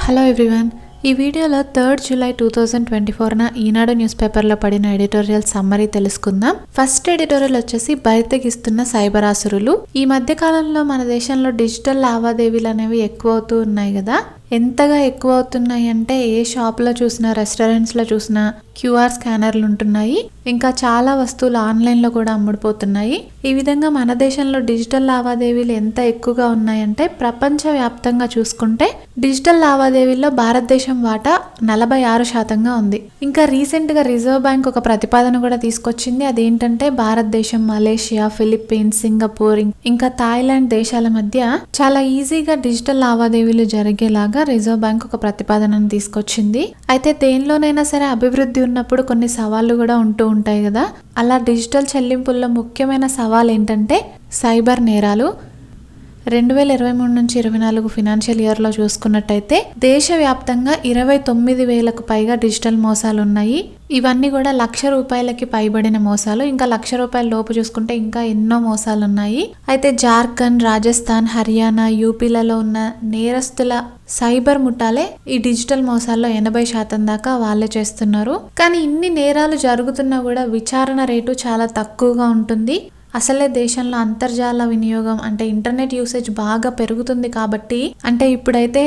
Hello everyone, ఈ వీడియోలో 3 July 2024న ఈనాడు news పేపర్లో పడిన ఎడిటోరియల్ సమ్మరీ తెలుసుకుందాం. ఫస్ట్ ఎడిటోరియల్ వచ్చేసి బయటకిస్తున్న సైబర్ ఆసురులు. ఈ మధ్య కాలంలో మన దేశంలో డిజిటల్ లావాదేవీలు అనేవి ఎక్కువ అవుతూ ఉన్నాయి కదా. ఎంతగా ఎక్కువ అవుతున్నాయి అంటే ఏ షాప్లో చూసినా, రెస్టారెంట్స్లో చూసినా క్యూఆర్ స్కానర్లు ఉంటున్నాయి. ఇంకా చాలా వస్తువులు ఆన్లైన్లో కూడా అమ్ముడుపోతున్నాయి. ఈ విధంగా మన దేశంలో డిజిటల్ లావాదేవీలు ఎంత ఎక్కువగా ఉన్నాయంటే ప్రపంచవ్యాప్తంగా చూసుకుంటే డిజిటల్ లావాదేవీల్లో భారతదేశం వాటా 46% ఉంది. ఇంకా రీసెంట్గా రిజర్వ్ బ్యాంక్ ఒక ప్రతిపాదన కూడా తీసుకొచ్చింది. అదేంటంటే భారతదేశం, మలేషియా, ఫిలిప్పీన్స్, సింగపూర్ ఇంకా థాయిలాండ్ దేశాల మధ్య చాలా ఈజీగా డిజిటల్ లావాదేవీలు జరిగేలాగా రిజర్వ్ బ్యాంక్ ఒక ప్రతిపాదనను తీసుకొచ్చింది. అయితే దేనిలోనైనా సరే అభివృద్ధి ఉన్నప్పుడు కొన్ని సవాళ్లు కూడా ఉంటూ ఉంటాయి కదా. అలా డిజిటల్ చెల్లింపుల్లో ముఖ్యమైన సవాల్ ఏంటంటే సైబర్ నేరాలు. 2023 నుంచి 24 ఫినాన్షియల్ ఇయర్లో చూసుకున్నట్టయితే దేశవ్యాప్తంగా 29,000కు పైగా డిజిటల్ మోసాలు ఉన్నాయి. ఇవన్నీ కూడా ₹1,00,000 పైబడిన మోసాలు. ఇంకా ₹1,00,000 లోపు చూసుకుంటే ఇంకా ఎన్నో మోసాలు ఉన్నాయి. అయితే జార్ఖండ్, రాజస్థాన్, హర్యానా, యూపీలలో ఉన్న నేరస్తుల సైబర్ ముఠాలే ఈ డిజిటల్ మోసాల్లో 80% దాకా వాళ్ళే చేస్తున్నారు. కానీ ఇన్ని నేరాలు జరుగుతున్నా కూడా విచారణ రేటు చాలా తక్కువగా ఉంటుంది. అసలే దేశంలో అంతర్జాల వినియోగం అంటే ఇంటర్నెట్ యూసేజ్ బాగా పెరుగుతుంది కాబట్టి, అంటే ఇప్పుడైతే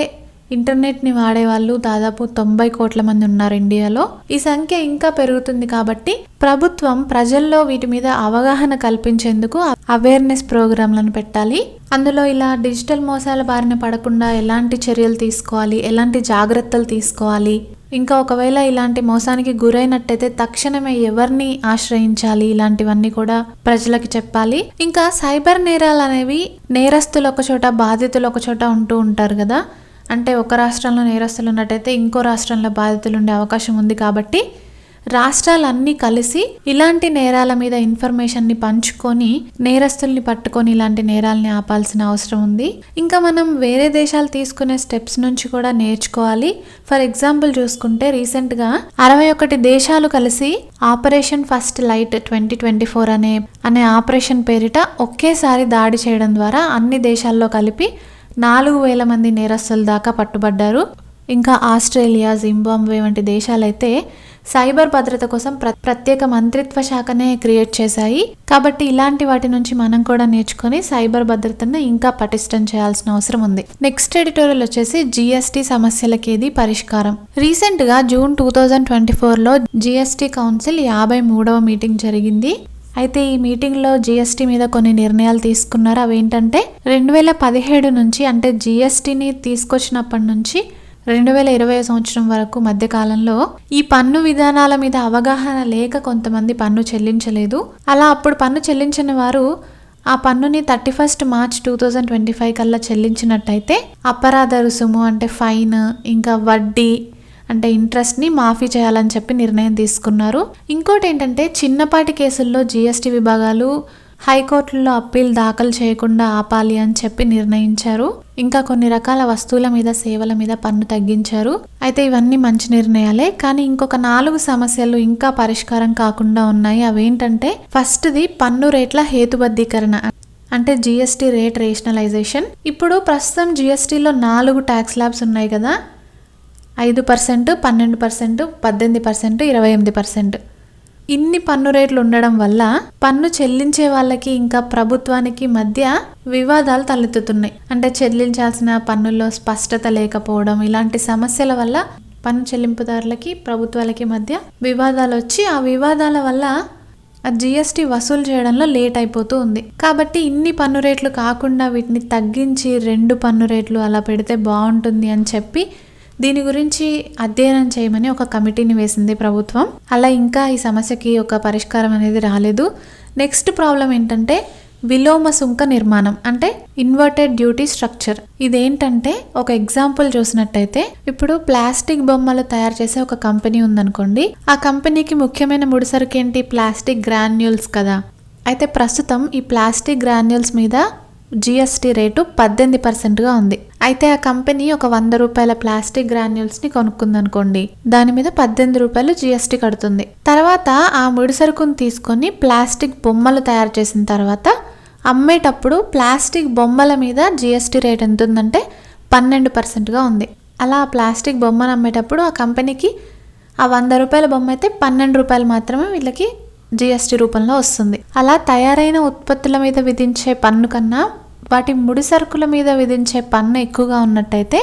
ఇంటర్నెట్ని వాడే వాళ్ళు దాదాపు 90 కోట్ల మంది ఉన్నారు ఇండియాలో. ఈ సంఖ్య ఇంకా పెరుగుతుంది కాబట్టి ప్రభుత్వం ప్రజల్లో వీటి మీద అవగాహన కల్పించేందుకు అవేర్నెస్ ప్రోగ్రాంలను పెట్టాలి. అందులో ఇలా డిజిటల్ మోసాల బారిన పడకుండా ఎలాంటి చర్యలు తీసుకోవాలి, ఎలాంటి జాగ్రత్తలు తీసుకోవాలి, ఇంకా ఒకవేళ ఇలాంటి మోసానికి గురైనట్టయితే తక్షణమే ఎవరిని ఆశ్రయించాలి, ఇలాంటివన్నీ కూడా ప్రజలకి చెప్పాలి. ఇంకా సైబర్ నేరాలు అనేవి నేరస్తులు ఒక చోట, బాధితులు ఒక చోట ఉంటూ ఉంటారు కదా. అంటే ఒక రాష్ట్రంలో నేరస్తులు ఉన్నట్టయితే ఇంకో రాష్ట్రంలో బాధితులు ఉండే అవకాశం ఉంది. కాబట్టి రాష్ట్రాలన్నీ కలిసి ఇలాంటి నేరాల మీద ఇన్ఫర్మేషన్ని పంచుకొని నేరస్తుల్ని పట్టుకొని ఇలాంటి నేరాలని ఆపాల్సిన అవసరం ఉంది. ఇంకా మనం వేరే దేశాలు తీసుకునే స్టెప్స్ నుంచి కూడా నేర్చుకోవాలి. ఫర్ ఎగ్జాంపుల్ చూసుకుంటే రీసెంట్గా 61 దేశాలు కలిసి ఆపరేషన్ ఫస్ట్ లైట్ 2024 అనే ఆపరేషన్ పేరిట ఒకేసారి దాడి చేయడం ద్వారా అన్ని దేశాల్లో కలిపి 4,000 మంది నేరస్తుల దాకా పట్టుబడ్డారు. ఇంకా ఆస్ట్రేలియా, జింబాబ్వే వంటి దేశాలైతే సైబర్ భద్రత కోసం ప్రత్యేక మంత్రిత్వ శాఖనే క్రియేట్ చేశాయి. కాబట్టి ఇలాంటి వాటి నుంచి మనం కూడా నేర్చుకొని సైబర్ భద్రతను ఇంకా పటిష్టం చేయాల్సిన అవసరం ఉంది. నెక్స్ట్ ఎడిటోరియల్ వచ్చేసి జీఎస్టీ సమస్యలకి ఏది పరిష్కారం. రీసెంట్గా జూన్ 2024లో జీఎస్టీ కౌన్సిల్ 53వ మీటింగ్ జరిగింది. అయితే ఈ మీటింగ్లో జీఎస్టీ మీద కొన్ని నిర్ణయాలు తీసుకున్నారు. అవేంటంటే 2017 నుంచి, అంటే జీఎస్టీని తీసుకొచ్చినప్పటి నుంచి 2020 సంవత్సరం వరకు మధ్యకాలంలో ఈ పన్ను విధానాల మీద అవగాహన లేక కొంతమంది పన్ను చెల్లించలేదు. అలా అప్పుడు పన్ను చెల్లించిన వారు ఆ పన్నుని 31 మార్చ్ 2025 కల్లా చెల్లించినట్టయితే అపరాధ రుసుము అంటే ఫైన్, ఇంకా వడ్డీ అంటే ఇంట్రెస్ట్ని మాఫీ చేయాలని చెప్పి నిర్ణయం తీసుకున్నారు. ఇంకోటి ఏంటంటే చిన్నపాటి కేసుల్లో జీఎస్టీ విభాగాలు హైకోర్టుల్లో అప్పీల్ దాఖలు చేయకుండా ఆపాలి అని చెప్పి నిర్ణయించారు. ఇంకా కొన్ని రకాల వస్తువుల మీద, సేవల మీద పన్ను తగ్గించారు. అయితే ఇవన్నీ మంచి నిర్ణయాలే. కానీ ఇంకొక 4 సమస్యలు ఇంకా పరిష్కారం కాకుండా ఉన్నాయి. అవేంటంటే ఫస్ట్ది పన్ను రేట్ల హేతుబద్ధీకరణ అంటే జీఎస్టీ రేట్ రేషనలైజేషన్. ఇప్పుడు ప్రస్తుతం జీఎస్టీలో 4 ట్యాక్స్ స్లాబ్స్ ఉన్నాయి కదా. 5%, 12%, 18%, 28%. ఇన్ని పన్ను రేట్లు ఉండడం వల్ల పన్ను చెల్లించే వాళ్ళకి ఇంకా ప్రభుత్వానికి మధ్య వివాదాలు తలెత్తుతున్నాయి. అంటే చెల్లించాల్సిన పన్నుల్లో స్పష్టత లేకపోవడం, ఇలాంటి సమస్యల వల్ల పన్ను చెల్లింపుదారులకి ప్రభుత్వాలకి మధ్య వివాదాలు వచ్చి ఆ వివాదాల వల్ల జీఎస్టీ వసూలు చేయడంలో లేట్ అయిపోతూ ఉంది. కాబట్టి ఇన్ని పన్ను రేట్లు కాకుండా వీటిని తగ్గించి 2 పన్ను రేట్లు అలా పెడితే బాగుంటుంది అని చెప్పి దీని గురించి అధ్యయనం చేయమని ఒక కమిటీని వేసింది ప్రభుత్వం. అలా ఇంకా ఈ సమస్యకి ఒక పరిష్కారం అనేది రాలేదు. నెక్స్ట్ ప్రాబ్లం ఏంటంటే విలోమ సుంక నిర్మాణం అంటే ఇన్వర్టెడ్ డ్యూటీ స్ట్రక్చర్. ఇదేంటంటే ఒక ఎగ్జాంపుల్ చూసినట్టయితే ఇప్పుడు ప్లాస్టిక్ బొమ్మలు తయారు చేసే ఒక కంపెనీ ఉందనుకోండి. ఆ కంపెనీకి ముఖ్యమైన ముడిసరుకు ఏంటి? ప్లాస్టిక్ గ్రాన్యూల్స్ కదా. అయితే ప్రస్తుతం ఈ ప్లాస్టిక్ గ్రాన్యూల్స్ మీద జీఎస్టీ రేటు 18%గా ఉంది. అయితే ఆ కంపెనీ ఒక ₹100 ప్లాస్టిక్ గ్రాన్యూల్స్ని కొనుక్కుందనుకోండి, దాని మీద ₹18 జీఎస్టీ కడుతుంది. తర్వాత ఆ ముడి సరుకుని తీసుకొని ప్లాస్టిక్ బొమ్మలు తయారు చేసిన తర్వాత అమ్మేటప్పుడు ప్లాస్టిక్ బొమ్మల మీద జీఎస్టీ రేట్ ఎంత ఉందంటే 12%గా ఉంది. అలా ప్లాస్టిక్ బొమ్మను అమ్మేటప్పుడు ఆ కంపెనీకి ఆ 100 రూపాయల బొమ్మ అయితే 12 రూపాయలు మాత్రమే వీళ్ళకి జిఎస్టీ రూపంలో వస్తుంది. అలా తయారైన ఉత్పత్తుల మీద విధించే పన్ను కన్నా వాటి ముడి సరుకుల మీద విధించే పన్ను ఎక్కువగా ఉన్నట్టయితే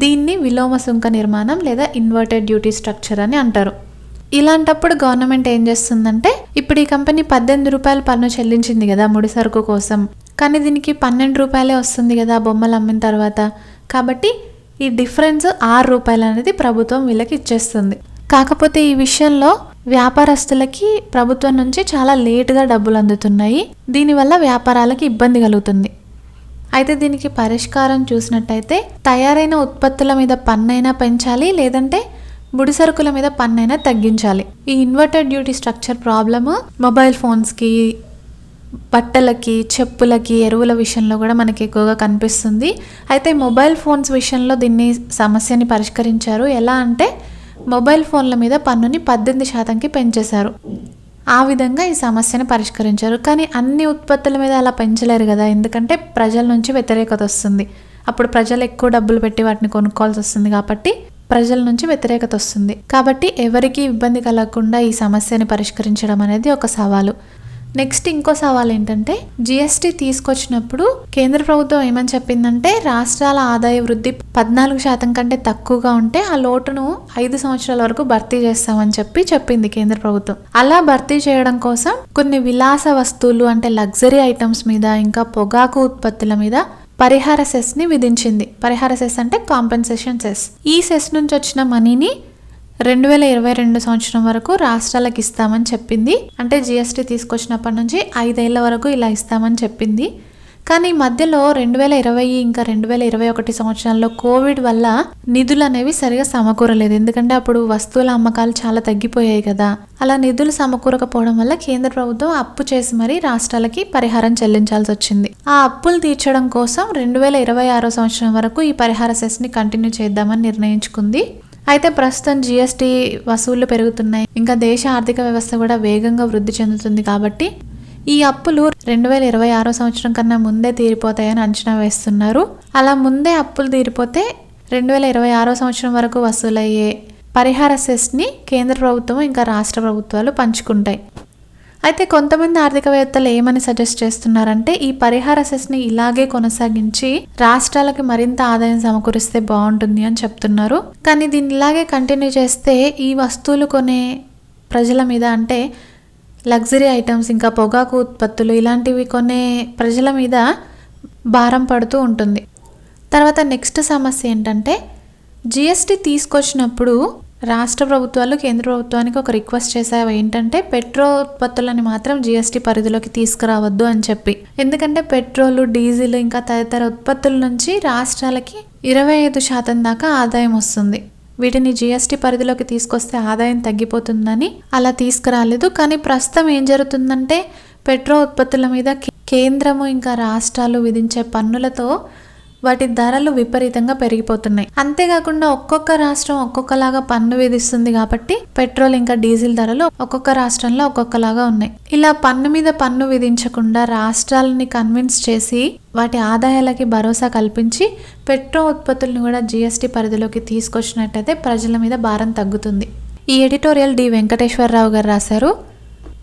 దీన్ని విలోమ సుంక నిర్మాణం లేదా ఇన్వర్టెడ్ డ్యూటీ స్ట్రక్చర్ అని అంటారు. ఇలాంటప్పుడు గవర్నమెంట్ ఏం చేస్తుందంటే, ఇప్పుడు ఈ కంపెనీ 18 రూపాయల పన్ను చెల్లించింది కదా ముడి సరుకు కోసం, కానీ దీనికి 12 రూపాయలే వస్తుంది కదా బొమ్మలు అమ్మిన తర్వాత, కాబట్టి ఈ డిఫరెన్స్ 6 రూపాయలు అనేది ప్రభుత్వం వీళ్ళకి ఇచ్చేస్తుంది. కాకపోతే ఈ విషయంలో వ్యాపారస్తులకి ప్రభుత్వం నుంచి చాలా లేటుగా డబ్బులు అందుతున్నాయి. దీనివల్ల వ్యాపారాలకి ఇబ్బంది కలుగుతుంది. అయితే దీనికి పరిష్కారం చూసినట్టయితే తయారైన ఉత్పత్తుల మీద పన్నైనా పెంచాలి, లేదంటే ముడి సరుకుల మీద పన్నైనా తగ్గించాలి. ఈ inverted duty structure problem mobile ఫోన్స్కి, బట్టలకి, చెప్పులకి, ఎరువుల విషయంలో కూడా మనకి ఎక్కువగా కనిపిస్తుంది. అయితే మొబైల్ ఫోన్స్ విషయంలో దీన్ని సమస్యని పరిష్కరించారు. ఎలా అంటే మొబైల్ ఫోన్ల మీద పన్నుని 18%కి పెంచేశారు. ఆ విధంగా ఈ సమస్యని పరిష్కరించారు. కానీ అన్ని ఉత్పత్తుల మీద అలా పెంచలేరు కదా, ఎందుకంటే ప్రజల నుంచి వ్యతిరేకత వస్తుంది. అప్పుడు ప్రజలు ఎక్కువ డబ్బులు పెట్టి వాటిని కొనుక్కోవాల్సి వస్తుంది, కాబట్టి ప్రజల నుంచి వ్యతిరేకత వస్తుంది. కాబట్టి ఎవరికి ఇబ్బంది కలగకుండా ఈ సమస్యని పరిష్కరించడం అనేది ఒక సవాలు. నెక్స్ట్ ఇంకో సవాల్ ఏంటంటే, జిఎస్టీ తీసుకొచ్చినప్పుడు కేంద్ర ప్రభుత్వం ఏమని చెప్పిందంటే, రాష్ట్రాల ఆదాయ వృద్ధి 14% కంటే తక్కువగా ఉంటే ఆ లోటును 5 సంవత్సరాల వరకు భర్తీ చేస్తామని చెప్పింది కేంద్ర ప్రభుత్వం. అలా భర్తీ చేయడం కోసం కొన్ని విలాస వస్తువులు అంటే లగ్జరీ ఐటమ్స్ మీద, ఇంకా పొగాకు ఉత్పత్తుల మీద పరిహార సెస్ని విధించింది. పరిహార సెస్ అంటే కాంపెన్సేషన్ సెస్. ఈ సెస్ నుంచి వచ్చిన మనీని 2022 సంవత్సరం వరకు రాష్ట్రాలకు ఇస్తామని చెప్పింది. అంటే జిఎస్టీ తీసుకొచ్చినప్పటి నుంచి 5 ఏళ్ల వరకు ఇలా ఇస్తామని చెప్పింది. కానీ మధ్యలో 2020 ఇంకా 2021 సంవత్సరాల్లో కోవిడ్ వల్ల నిధులు అనేవి సరిగా సమకూరలేదు. ఎందుకంటే అప్పుడు వస్తువుల అమ్మకాలు చాలా తగ్గిపోయాయి కదా. అలా నిధులు సమకూరకపోవడం వల్ల కేంద్ర ప్రభుత్వం అప్పు చేసి మరీ రాష్ట్రాలకి పరిహారం చెల్లించాల్సి వచ్చింది. ఆ అప్పులు తీర్చడం కోసం 2026 సంవత్సరం వరకు ఈ పరిహార సెస్ని కంటిన్యూ చేద్దామని నిర్ణయించుకుంది. అయితే ప్రస్తుతం జిఎస్టీ వసూళ్లు పెరుగుతున్నాయి, ఇంకా దేశ ఆర్థిక వ్యవస్థ కూడా వేగంగా వృద్ధి చెందుతుంది. కాబట్టి ఈ అప్పులు 2026 సంవత్సరం కన్నా ముందే తీరిపోతాయని అంచనా వేస్తున్నారు. అలా ముందే అప్పులు తీరిపోతే 2026 సంవత్సరం వరకు వసూలయ్యే పరిహార సెస్ని కేంద్ర ప్రభుత్వం ఇంకా రాష్ట్ర ప్రభుత్వాలు పంచుకుంటాయి. అయితే కొంతమంది ఆర్థికవేత్తలు ఏమని సజెస్ట్ చేస్తున్నారంటే, ఈ పరిహార సెస్ని ఇలాగే కొనసాగించి రాష్ట్రాలకి మరింత ఆదాయం సమకూరిస్తే బాగుంటుంది అని చెప్తున్నారు. కానీ దీన్ని ఇలాగే కంటిన్యూ చేస్తే ఈ వస్తువులు కొనే ప్రజల మీద, అంటే లగ్జరీ ఐటమ్స్ ఇంకా పొగాకు ఉత్పత్తులు ఇలాంటివి కొనే ప్రజల మీద భారం పడుతూ ఉంటుంది. తర్వాత నెక్స్ట్ సమస్య ఏంటంటే, జిఎస్టీ తీసుకొచ్చినప్పుడు రాష్ట్ర ప్రభుత్వాలు కేంద్ర ప్రభుత్వానికి ఒక రిక్వెస్ట్ చేసావు. ఏంటంటే పెట్రోల్ ఉత్పత్తులని మాత్రం జిఎస్టీ పరిధిలోకి తీసుకురావద్దు అని చెప్పి. ఎందుకంటే పెట్రోలు, డీజిల్ ఇంకా తదితర ఉత్పత్తుల నుంచి రాష్ట్రాలకి 25% దాకా ఆదాయం వస్తుంది. వీటిని జిఎస్టీ పరిధిలోకి తీసుకొస్తే ఆదాయం తగ్గిపోతుందని అలా తీసుకురాలేదు. కానీ ప్రస్తుతం ఏం జరుగుతుందంటే, పెట్రోల్ ఉత్పత్తుల మీద కేంద్రము ఇంకా రాష్ట్రాలు విధించే పన్నులతో వాటి ధరలు విపరీతంగా పెరిగిపోతున్నాయి. అంతేకాకుండా ఒక్కొక్క రాష్ట్రం ఒక్కొక్కలాగా పన్ను విధిస్తుంది, కాబట్టి పెట్రోల్ ఇంకా డీజిల్ ధరలు ఒక్కొక్క రాష్ట్రంలో ఒక్కొక్కలాగా ఉన్నాయి. ఇలా పన్ను మీద పన్ను విధించకుండా రాష్ట్రాలని కన్విన్స్ చేసి వాటి ఆదాయాలకి భరోసా కల్పించి పెట్రోల్ ఉత్పత్తులను కూడా జిఎస్టీ పరిధిలోకి తీసుకొచ్చినట్టయితే ప్రజల మీద భారం తగ్గుతుంది. ఈ ఎడిటోరియల్ డి వెంకటేశ్వరరావు గారు రాశారు.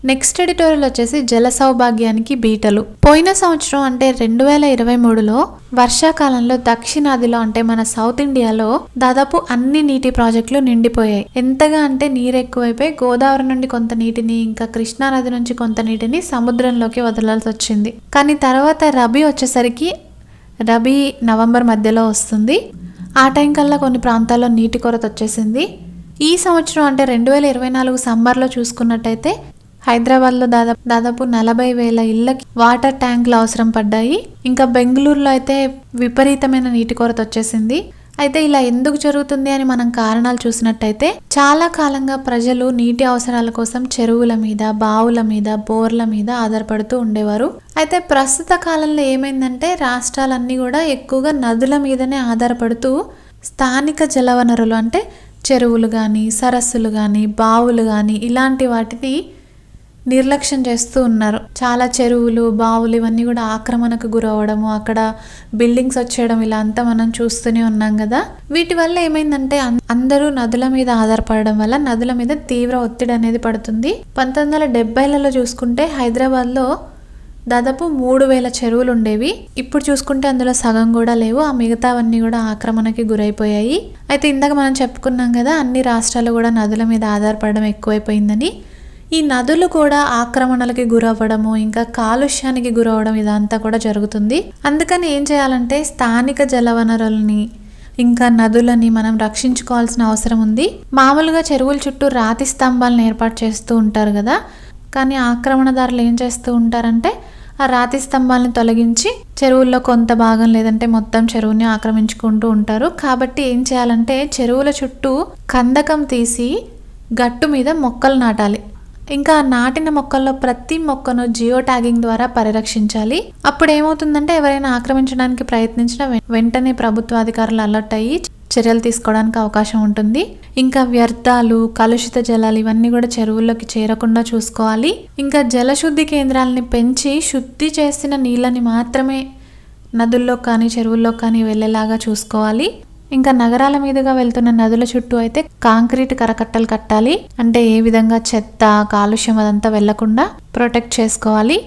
నెక్స్ట్ ఎడిటోరియల్ వచ్చేసి జల సౌభాగ్యానికి బీటలు. పోయిన సంవత్సరం అంటే 2023లో వర్షాకాలంలో దక్షిణాదిలో అంటే మన సౌత్ ఇండియాలో దాదాపు అన్ని నీటి ప్రాజెక్టులు నిండిపోయాయి. ఎంతగా అంటే నీరు ఎక్కువైపోయి గోదావరి నుండి కొంత నీటిని, ఇంకా కృష్ణానది నుంచి కొంత నీటిని సముద్రంలోకి వదలాల్సి వచ్చింది. కానీ తర్వాత రబీ వచ్చేసరికి, రబీ నవంబర్ మధ్యలో వస్తుంది. ఆ టైం కల్లా కొన్ని ప్రాంతాల్లో నీటి కొరత వచ్చేసింది. ఈ సంవత్సరం అంటే 2024 సమ్మర్లో చూసుకున్నట్టయితే హైదరాబాద్లో దాదాపు 40,000 ఇళ్ళకి వాటర్ ట్యాంకులు అవసరం పడ్డాయి. ఇంకా బెంగళూరులో అయితే విపరీతమైన నీటి కొరత వచ్చేసింది. అయితే ఇలా ఎందుకు జరుగుతుంది అని మనం కారణాలు చూసినట్టయితే, చాలా కాలంగా ప్రజలు నీటి అవసరాల కోసం చెరువుల మీద, బావుల మీద, బోర్ల మీద ఆధారపడుతూ ఉండేవారు. అయితే ప్రస్తుత కాలంలో ఏమైందంటే, రాష్ట్రాలన్నీ కూడా ఎక్కువగా నదుల మీదనే ఆధారపడుతూ స్థానిక జలవనరులు అంటే చెరువులు కానీ, సరస్సులు కానీ, బావులు కానీ ఇలాంటి వాటిని నిర్లక్ష్యం చేస్తూ ఉన్నారు. చాలా చెరువులు, బావులు ఇవన్నీ కూడా ఆక్రమణకు గురవడము, అక్కడ బిల్డింగ్స్ వచ్చేయడం ఇలా అంతా మనం చూస్తూనే ఉన్నాం కదా. వీటి వల్ల ఏమైందంటే అందరూ నదుల మీద ఆధారపడడం వల్ల నదుల మీద తీవ్ర ఒత్తిడి అనేది పడుతుంది. 1970లలో చూసుకుంటే హైదరాబాద్లో దాదాపు 3000 చెరువులు ఉండేవి. ఇప్పుడు చూసుకుంటే అందులో సగం కూడా లేవు. ఆ మిగతావన్నీ కూడా ఆక్రమణకి గురైపోయాయి. అయితే ఇందాక మనం చెప్పుకున్నాం కదా, అన్ని రాష్ట్రాలు కూడా నదుల మీద ఆధారపడడం ఎక్కువైపోయిందని. ఈ నదులు కూడా ఆక్రమణలకి గురవ్వడము, ఇంకా కాలుష్యానికి గురవడం ఇదంతా కూడా జరుగుతుంది. అందుకని ఏం చేయాలంటే స్థానిక జలవనరులని ఇంకా నదులని మనం రక్షించుకోవాల్సిన అవసరం ఉంది. మామూలుగా చెరువుల చుట్టూ రాతి స్తంభాలను ఏర్పాటు చేస్తూ ఉంటారు కదా, కానీ ఆక్రమణదారులు ఏం చేస్తూ ఉంటారంటే ఆ రాతి స్తంభాలను తొలగించి చెరువుల్లో కొంత భాగం లేదంటే మొత్తం చెరువుని ఆక్రమించుకుంటూ ఉంటారు. కాబట్టి ఏం చేయాలంటే చెరువుల చుట్టూ కందకం తీసి గట్టు మీద మొక్కలు నాటాలి. ఇంకా నాటిన మొక్కల్లో ప్రతి మొక్కను జియో ట్యాగింగ్ ద్వారా పరిరక్షించాలి. అప్పుడు ఏమవుతుందంటే ఎవరైనా ఆక్రమించడానికి ప్రయత్నించిన వెంటనే ప్రభుత్వ అధికారులు అలర్ట్ అయ్యి చర్యలు తీసుకోవడానికి అవకాశం ఉంటుంది. ఇంకా వ్యర్థాలు, కలుషిత జలాలు ఇవన్నీ కూడా చెరువుల్లోకి చేరకుండా చూసుకోవాలి. ఇంకా జలశుద్ధి కేంద్రాలని పెంచి శుద్ధి చేసిన నీళ్ళని మాత్రమే నదుల్లో కానీ చెరువుల్లో కానీ వెళ్ళేలాగా చూసుకోవాలి. ఇంకా నగరాల మీదుగా వెళ్తున్న నదుల చుట్టూ అయితే కాంక్రీట్ కరకట్టలు కట్టాలి. అంటే ఏ విధంగా చెత్త, కాలుష్యం అదంతా వెళ్లకుండా ప్రొటెక్ట్ చేసుకోవాలి.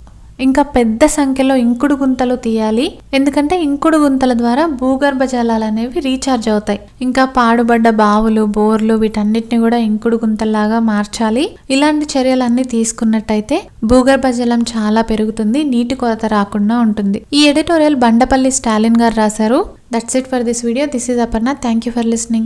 ఇంకా పెద్ద సంఖ్యలో ఇంకుడు గుంతలు తీయాలి. ఎందుకంటే ఇంకుడు గుంతల ద్వారా భూగర్భ జలాలు అనేవి రీఛార్జ్ అవుతాయి. ఇంకా పాడుబడ్డ బావులు, బోర్లు వీటన్నిటిని కూడా ఇంకుడు గుంతల్లాగా మార్చాలి. ఇలాంటి చర్యలన్నీ తీసుకున్నట్టయితే భూగర్భ జలం చాలా పెరుగుతుంది, నీటి కొరత రాకుండా ఉంటుంది. ఈ ఎడిటోరియల్ బండపల్లి స్టాలిన్ గారు రాశారు. That's it for this video. This is Aparna. Thank you for listening.